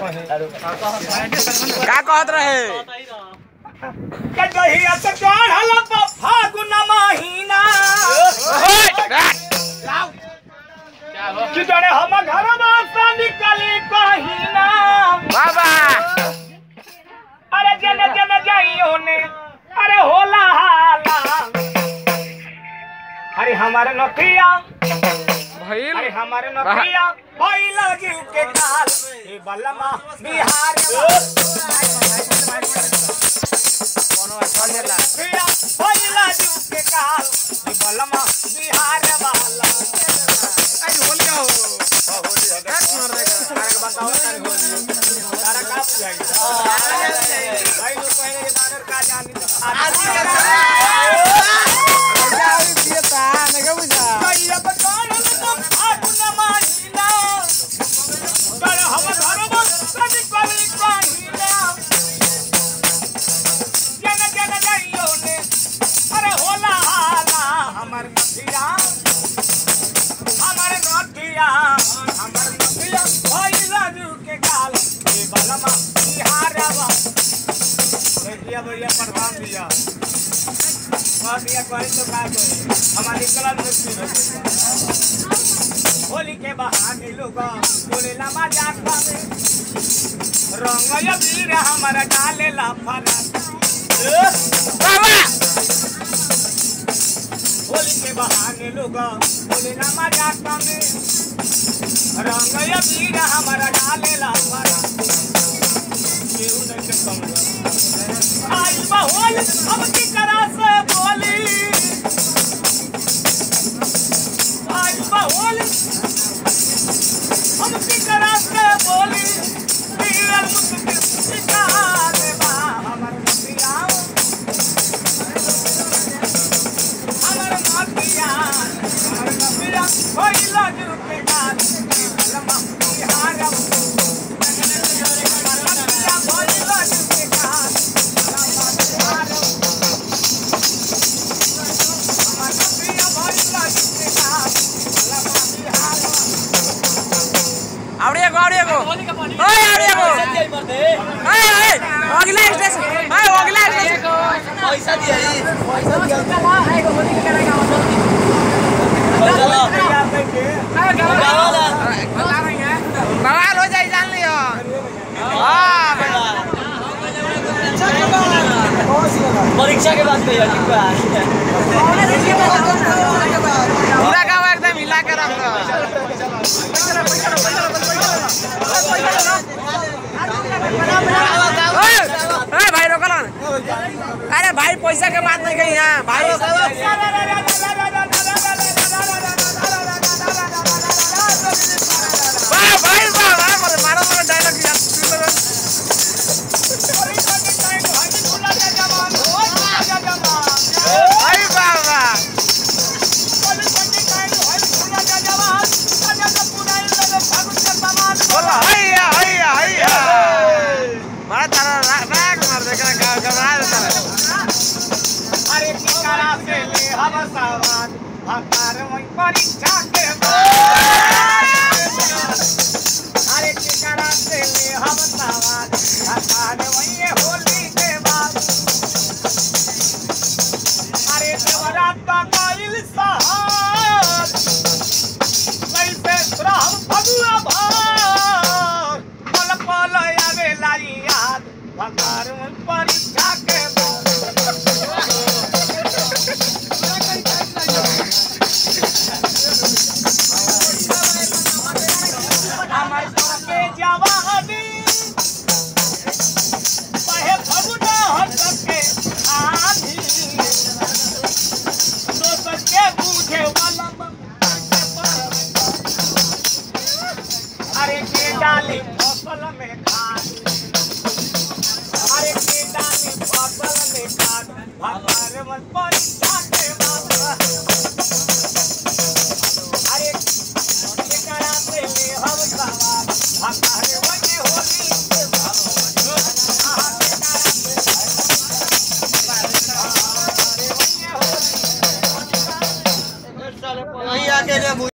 का कहत रहे के दहिया से चढ़ल फागुन महीना कि जड़े हम घर से निकली कहीना बाबा अरे जने जने जाइयो ने अरे होला हाला अरे हमारे नथिया भइल अरे हमारे नथिया भई लगी के काल ए बलमा बिहार कोनो चलेला नथिया भई लगी के काल ए बलमा बिहार वाला आई होली हो होली है काट मार देगा तारा के बताओ तारा का बुझाई भाई लोग कहने के दानर का जानी कहिया बकाल फागुन महीना कर हम घरवा कभी कभी कहीना जन जन जाइयो ने अरे होला हाला हमर नथिया भाई लाजू के काल ये बलमा बिहारवा भैया भैया प्रधान दिया दिया कहे तो का करे हमारी कला मुक्ति होली के बहाने लोग बोले ला मजाक में रंग या वीर हमारा डाले ला फरा बाबा होली के बहाने लोग बोले ला मजाक में रंग या वीर हमारा डाले ला फरा केहू नहीं के कम आई बहुल अब की करा से बोली आई बहुल अब की करा से बोली वीर मुझे सिखा दे बा हमर नदिया होई लाजू के काल लम्बा बिहार आवड़िया को ओए आवड़िया को ओए अगला स्टेशन अगला स्टेशन पैसा दिया बवाल हो जाए जान लियो हां परीक्षा के बाद ठीक बा पूरा गांव एकदम हिला के रख दो ओए भाई रोक लो अरे भाई पैसा के बात नहीं कही यहां भाई भाई मारो डायलॉग यार भाई बाबा बोला हैया हैया हैया मारा तारा राग मार दे का घबरा देता है अरे किकरा से ले हम सवार हकार वही परीक्षा के अरे किकरा से ले हम सवार हकार वही होली के बाद अरे देवरात का काइल सहार कैसे राम फगुआ भार पल पल आवे लाई याद हकार वही परीक्षा के अरे के डाली फसल में खाद अरे के डाली फसल में खाद भगवान मन परीक्षा के बाबा अरे के करा से ले हम सवार